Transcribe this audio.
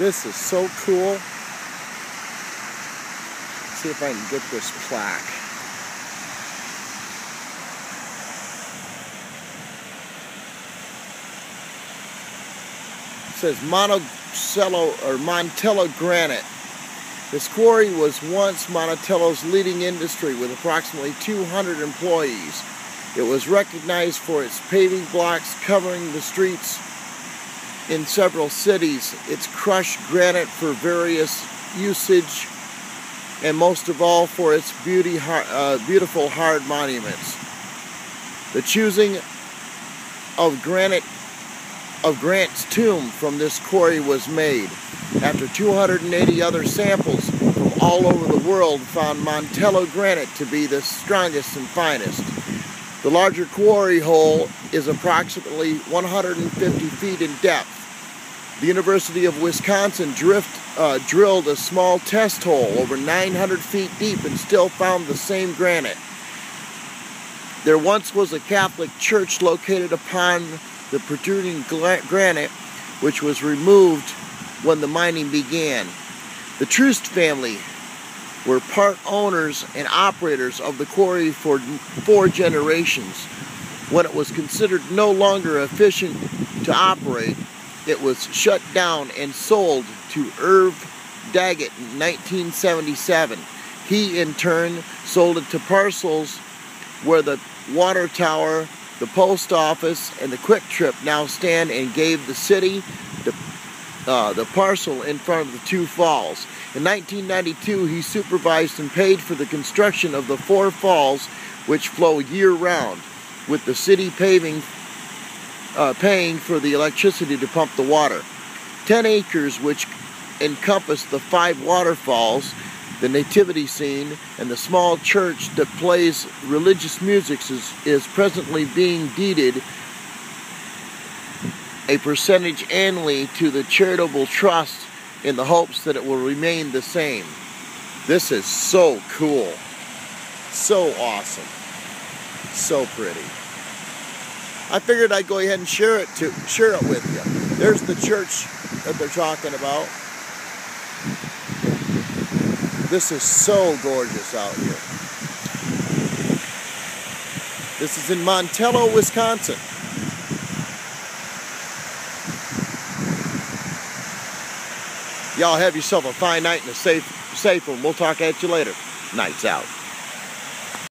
This is so cool. See if I can get this plaque. It says Montello granite. This quarry was once Montello's leading industry with approximately 200 employees. It was recognized for its paving blocks covering the streets in several cities, its crushed granite for various usage, and most of all for its beautiful hard monuments. The choosing of Grant's tomb from this quarry was made after 280 other samples from all over the world found Montello granite to be the strongest and finest. The larger quarry hole is approximately 150 feet in depth. The University of Wisconsin drilled a small test hole over 900 feet deep and still found the same granite. There once was a Catholic church located upon the protruding granite, which was removed when the mining began. The Troost family were part owners and operators of the quarry for 4 generations. When it was considered no longer efficient to operate, it was shut down and sold to Irv Daggett in 1977. He, in turn, sold it to parcels where the water tower, the post office, and the Quick Trip now stand, and gave the city the parcel in front of the 2 falls. In 1992, he supervised and paid for the construction of the 4 falls, which flow year-round, with the city paying for the electricity to pump the water. 10 acres, which encompass the 5 waterfalls, the nativity scene, and the small church that plays religious music, is presently being deeded a percentage annually to the charitable trust in the hopes that it will remain the same. This is so cool. So awesome. So pretty. I figured I'd go ahead and share it with you. There's the church that they're talking about. This is so gorgeous out here. This is in Montello, Wisconsin. Y'all have yourself a fine night and a safe one. We'll talk at you later. Nights out.